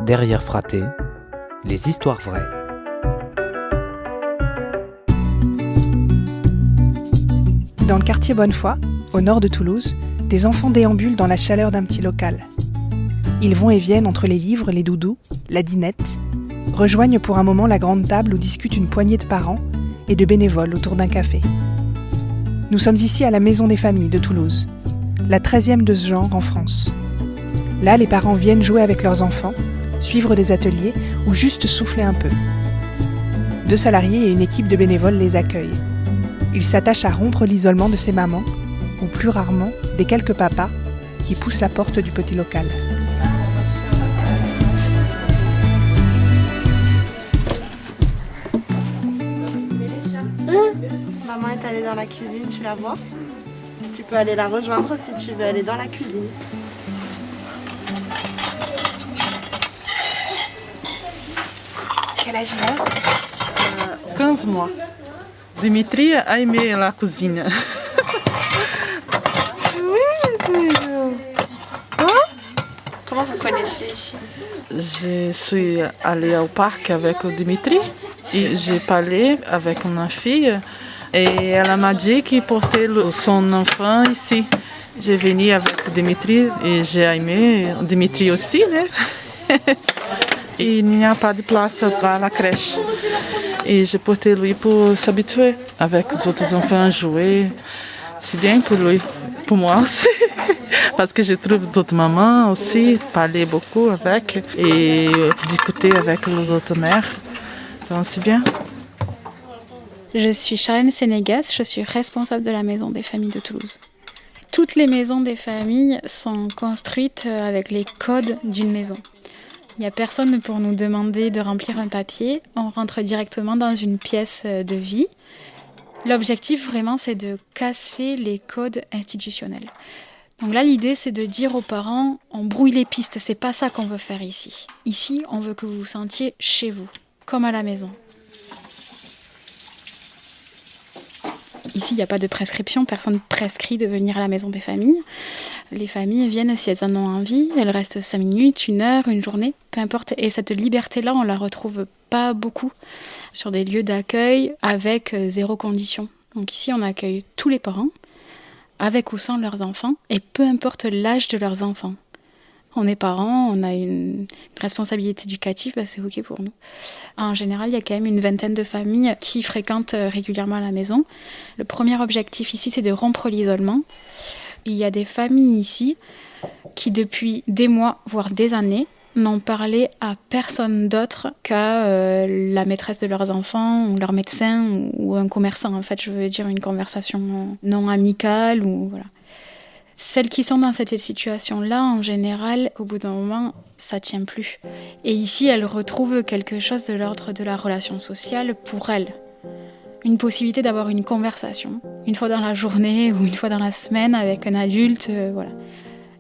Derrière Fraté, les histoires vraies. Dans le quartier Bonnefoy, au nord de Toulouse, des enfants déambulent dans la chaleur d'un petit local. Ils vont et viennent entre les livres, les doudous, la dinette, rejoignent pour un moment la grande table où discutent une poignée de parents et de bénévoles autour d'un café. Nous sommes ici à la Maison des Familles de Toulouse, la 13e de ce genre en France. Là, les parents viennent jouer avec leurs enfants, suivre des ateliers ou juste souffler un peu. 2 salariés et une équipe de bénévoles les accueillent. Ils s'attachent à rompre l'isolement de ces mamans, ou plus rarement, des quelques papas qui poussent la porte du petit local. Maman est allée dans la cuisine, tu la vois? Tu peux aller la rejoindre si tu veux aller dans la cuisine. Quel âge il a? 15 mois. Dimitri a aimé la cuisine. Comment vous connaissez ici? Je suis allée au parc avec Dimitri et j'ai parlé avec une fille et elle m'a dit qu'il portait son enfant ici. J'ai venu avec Dimitri et j'ai aimé Dimitri aussi, né? Et il n'y a pas de place à la crèche. Et j'ai porté lui pour s'habituer avec les autres enfants, jouer. C'est bien pour lui, pour moi aussi. Parce que je trouve d'autres mamans aussi, parler beaucoup avec et discuter avec les autres mères. Donc c'est bien. Je suis Charlène Sénégas, je suis responsable de la Maison des Familles de Toulouse. Toutes les maisons des familles sont construites avec les codes d'une maison. Il n'y a personne pour nous demander de remplir un papier. On rentre directement dans une pièce de vie. L'objectif vraiment, c'est de casser les codes institutionnels. Donc là, l'idée, c'est de dire aux parents, on brouille les pistes, c'est pas ça qu'on veut faire ici. Ici, on veut que vous vous sentiez chez vous, comme à la maison. Ici, il n'y a pas de prescription, personne prescrit de venir à la Maison des Familles. Les familles viennent si elles en ont envie, elles restent 5 minutes, 1 heure, une journée, peu importe. Et cette liberté-là, on la retrouve pas beaucoup sur des lieux d'accueil avec 0 condition. Donc ici, on accueille tous les parents, avec ou sans leurs enfants, et peu importe l'âge de leurs enfants. On est parents, on a une responsabilité éducative, c'est OK pour nous. En général, il y a quand même une 20aine de familles qui fréquentent régulièrement la maison. Le premier objectif ici, c'est de rompre l'isolement. Il y a des familles ici qui, depuis des mois, voire des années, n'ont parlé à personne d'autre qu'à la maîtresse de leurs enfants, ou leur médecin, ou un commerçant. En fait, je veux dire une conversation non amicale, ou voilà. Celles qui sont dans cette situation-là, en général, au bout d'un moment, ça tient plus. Et ici, elles retrouvent quelque chose de l'ordre de la relation sociale pour elles. Une possibilité d'avoir une conversation, une fois dans la journée ou une fois dans la semaine avec un adulte, voilà.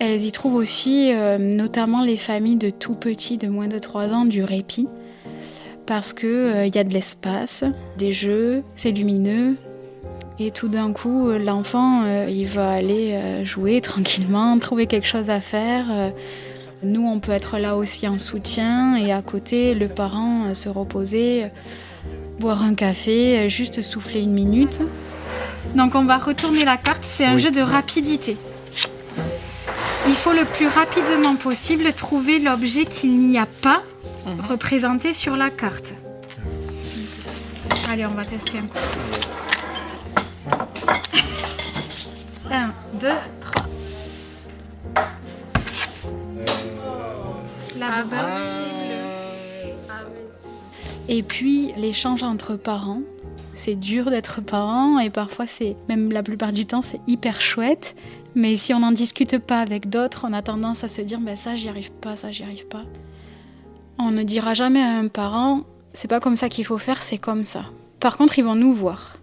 Elles y trouvent aussi, notamment les familles de tout petits, de moins de 3 ans, du répit. Parce qu'il y a de l'espace, des jeux, c'est lumineux. Et tout d'un coup, l'enfant, il va aller jouer tranquillement, trouver quelque chose à faire. Nous, on peut être là aussi en soutien et à côté, le parent se reposer, boire un café, juste souffler 1 minute. Donc on va retourner la carte, c'est un jeu de rapidité. Il faut le plus rapidement possible trouver l'objet qu'il n'y a pas représenté sur la carte. Allez, on va tester un coup. 1, 2, 3. La Bible. Et puis, l'échange entre parents. C'est dur d'être parent et parfois, même la plupart du temps, c'est hyper chouette. Mais si on n'en discute pas avec d'autres, on a tendance à se dire ça, j'y arrive pas, ça, j'y arrive pas. On ne dira jamais à un parent, c'est pas comme ça qu'il faut faire, c'est comme ça. Par contre, ils vont nous voir.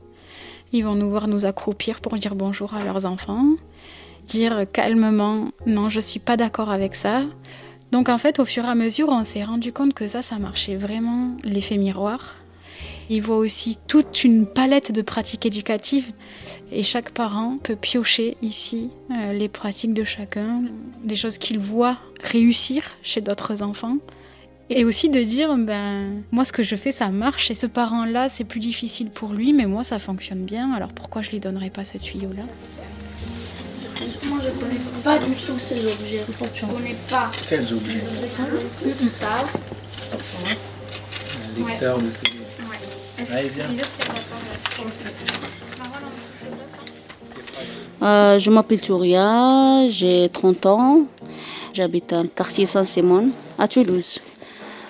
Ils vont nous voir nous accroupir pour dire bonjour à leurs enfants, dire calmement « non, je ne suis pas d'accord avec ça ». Donc en fait, au fur et à mesure, on s'est rendu compte que ça marchait vraiment, l'effet miroir. Ils voient aussi toute une palette de pratiques éducatives et chaque parent peut piocher ici les pratiques de chacun, des choses qu'il voit réussir chez d'autres enfants Et aussi de dire, moi ce que je fais ça marche et ce parent-là c'est plus difficile pour lui, mais moi ça fonctionne bien, alors pourquoi je lui donnerais pas ce tuyau-là ? Moi je connais pas du tout ces objets. Je connais pas. Quels objets? Ça. Un lecteur de CD. Ouais. Allez, viens. Je m'appelle Touria, j'ai 30 ans. J'habite à quartier Saint-Simon, à Toulouse.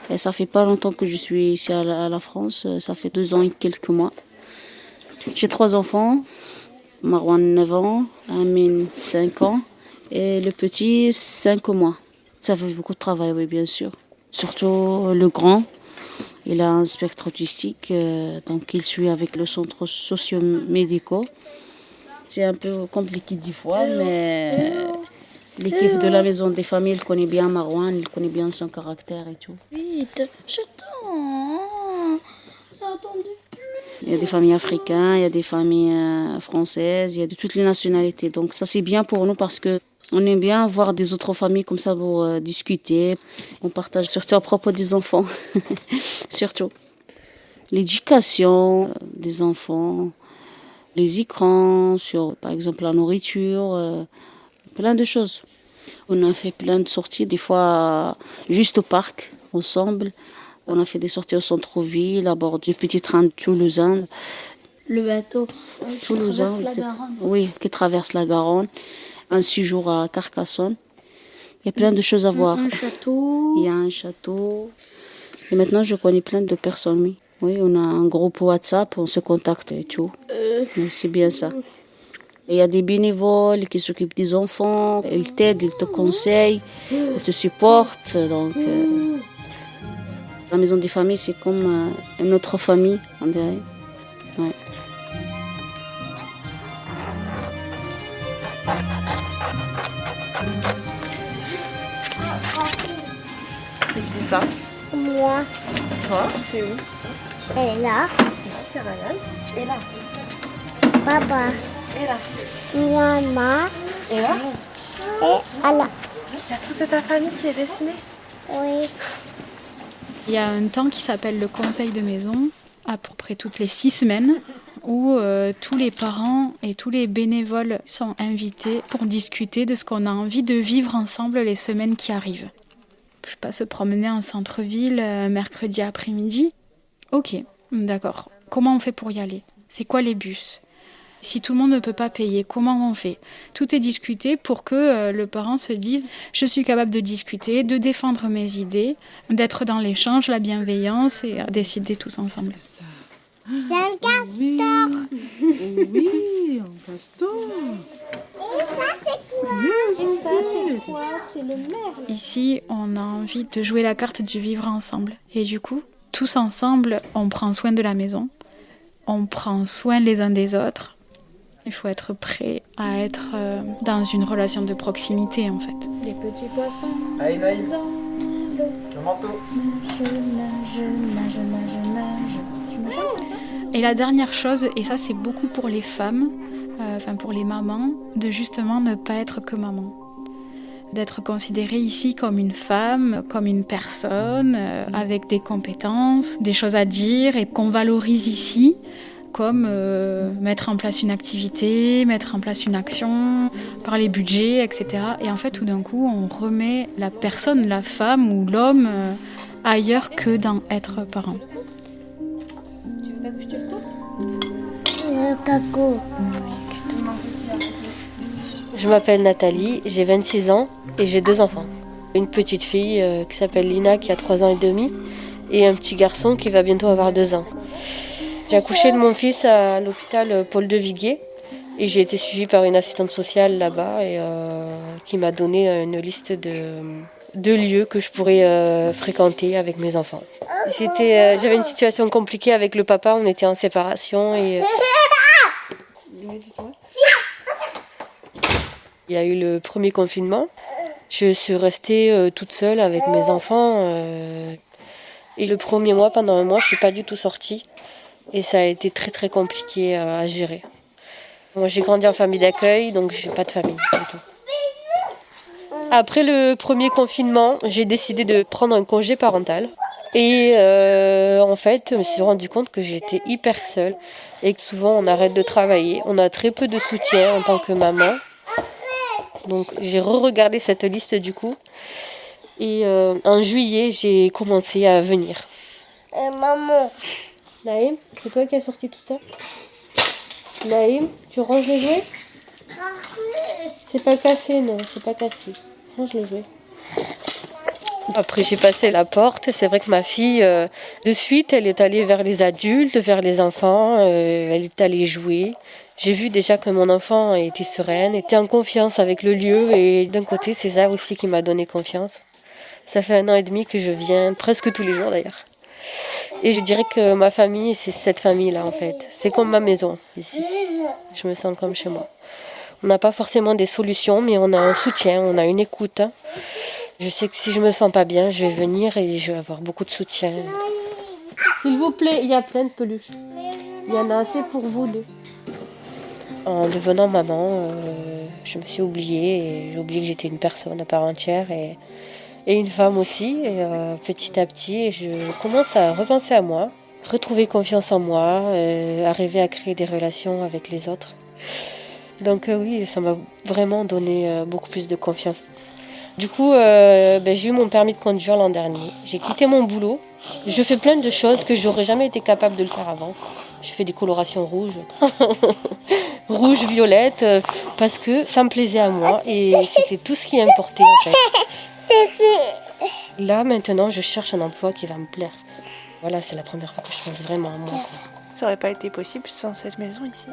Et ça fait pas longtemps que je suis ici à la France, ça fait 2 ans et quelques mois. J'ai 3 enfants, Marwan 9 ans, Amine 5 ans et le petit 5 mois. Ça fait beaucoup de travail, oui, bien sûr. Surtout le grand, il a un spectre autistique, donc il suit avec le centre socio-médical. C'est un peu compliqué des fois, mais l'équipe de la maison des familles, il connaît bien Marwan, il connaît bien son caractère et tout. Vite, je t'en. J'ai attendu. Il y a des familles africaines, il y a des familles françaises, il y a de toutes les nationalités. Donc ça c'est bien pour nous parce que on aime bien voir des autres familles comme ça pour discuter. On partage surtout à propos des enfants, surtout. L'éducation des enfants, les écrans, sur par exemple la nourriture, plein de choses. On a fait plein de sorties, des fois juste au parc, ensemble. On a fait des sorties au centre-ville, à bord du petit train de toulousain. Le bateau Toulousain, traverse la Garonne. Oui, qui traverse la Garonne. Un séjour à Carcassonne. Il y a plein de choses à voir. Un château. Il y a un château. Et maintenant, je connais plein de personnes, oui. Oui, on a un groupe WhatsApp, on se contacte et tout. Donc, c'est bien ça. Il y a des bénévoles qui s'occupent des enfants. Ils t'aident, ils te conseillent, ils te supportent. Donc, la maison des familles, c'est comme une autre famille, on dirait. Ouais. C'est qui ça? Moi. Toi, tu es où? Elle est là. C'est Ryan. Et là? Papa. Et là? Maman. Et là? Et Allah. Il y a toute ta famille qui est dessinée? Oui. Il y a un temps qui s'appelle le conseil de maison, à peu près toutes les 6 semaines, où tous les parents et tous les bénévoles sont invités pour discuter de ce qu'on a envie de vivre ensemble les semaines qui arrivent. Je sais pas, se promener en centre-ville mercredi après-midi. Ok, d'accord. Comment on fait pour y aller? C'est quoi les bus? Si tout le monde ne peut pas payer, comment on fait? Tout est discuté pour que le parent se dise « je suis capable de discuter, de défendre mes idées, d'être dans l'échange, la bienveillance et à décider tous ensemble ». C'est un castor. Oui, un castor. Et ça, c'est quoi? C'est le merle. Ici, on a envie de jouer la carte du vivre ensemble. Et du coup, tous ensemble, on prend soin de la maison, on prend soin les uns des autres. Il faut être prêt à être dans une relation de proximité, en fait. Les petits poissons. Allez, Naïm, Dans l'eau. le manteau. Je nage. Et la dernière chose, et ça c'est beaucoup pour les femmes, pour les mamans, de justement ne pas être que maman. D'être considérée ici comme une femme, comme une personne, avec des compétences, des choses à dire, et qu'on valorise ici, comme mettre en place une activité, mettre en place une action, parler budget, etc. Et en fait, tout d'un coup, on remet la personne, la femme ou l'homme ailleurs que dans être parent. Tu veux pas que je te le coupe? Le caco. Je m'appelle Nathalie, j'ai 26 ans et j'ai 2 enfants. Une petite fille qui s'appelle Lina qui a 3 ans et demi et un petit garçon qui va bientôt avoir 2 ans. J'ai accouché de mon fils à l'hôpital Paul de Viguier et j'ai été suivie par une assistante sociale là-bas et qui m'a donné une liste de lieux que je pourrais fréquenter avec mes enfants. J'avais une situation compliquée avec le papa, on était en séparation et il y a eu le premier confinement. Je suis restée toute seule avec mes enfants et le premier mois, pendant un mois, je ne suis pas du tout sortie et ça a été très très compliqué à gérer. Moi j'ai grandi en famille d'accueil donc je n'ai pas de famille du tout. Après le premier confinement, j'ai décidé de prendre un congé parental. Et en fait, je me suis rendu compte que j'étais hyper seule et que souvent on arrête de travailler. On a très peu de soutien en tant que maman. Donc j'ai re-regardé cette liste du coup. Et en juillet, j'ai commencé à venir. Maman. Naïm, c'est toi qui as sorti tout ça? Naïm, tu ranges les jouets? C'est pas cassé, non, c'est pas cassé. Range les jouets. Après j'ai passé la porte, c'est vrai que ma fille, de suite, elle est allée vers les adultes, vers les enfants, elle est allée jouer. J'ai vu déjà que mon enfant était sereine, était en confiance avec le lieu et d'un côté c'est ça aussi qui m'a donné confiance. Ça fait 1 an et demi que je viens, presque tous les jours d'ailleurs. Et je dirais que ma famille, c'est cette famille-là en fait. C'est comme ma maison ici. Je me sens comme chez moi. On n'a pas forcément des solutions, mais on a un soutien, on a une écoute. Je sais que si je me sens pas bien, je vais venir et je vais avoir beaucoup de soutien. S'il vous plaît, il y a plein de peluches. Il y en a assez pour vous deux. En devenant maman, je me suis oubliée et j'ai oublié que j'étais une personne à part entière et une femme aussi. Et, petit à petit, je commence à repenser à moi, retrouver confiance en moi, arriver à créer des relations avec les autres. Donc oui, ça m'a vraiment donné beaucoup plus de confiance. Du coup, j'ai eu mon permis de conduire l'an dernier. J'ai quitté mon boulot. Je fais plein de choses que j'aurais jamais été capable de le faire avant. Je fais des colorations rouges, rouge, violette, parce que ça me plaisait à moi et c'était tout ce qui importait en fait. Là, maintenant, je cherche un emploi qui va me plaire. Voilà, c'est la première fois que je pense vraiment à moi, quoi. Ça aurait pas été possible sans cette maison ici.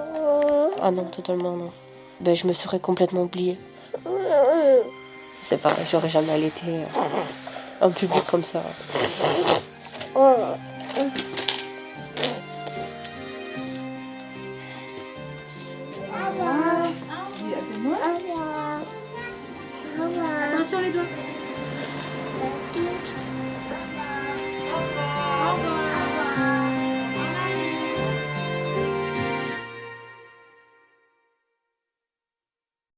Ah non, totalement non. Je me serais complètement oubliée. C'est pas, j'aurais jamais allaité en public comme ça.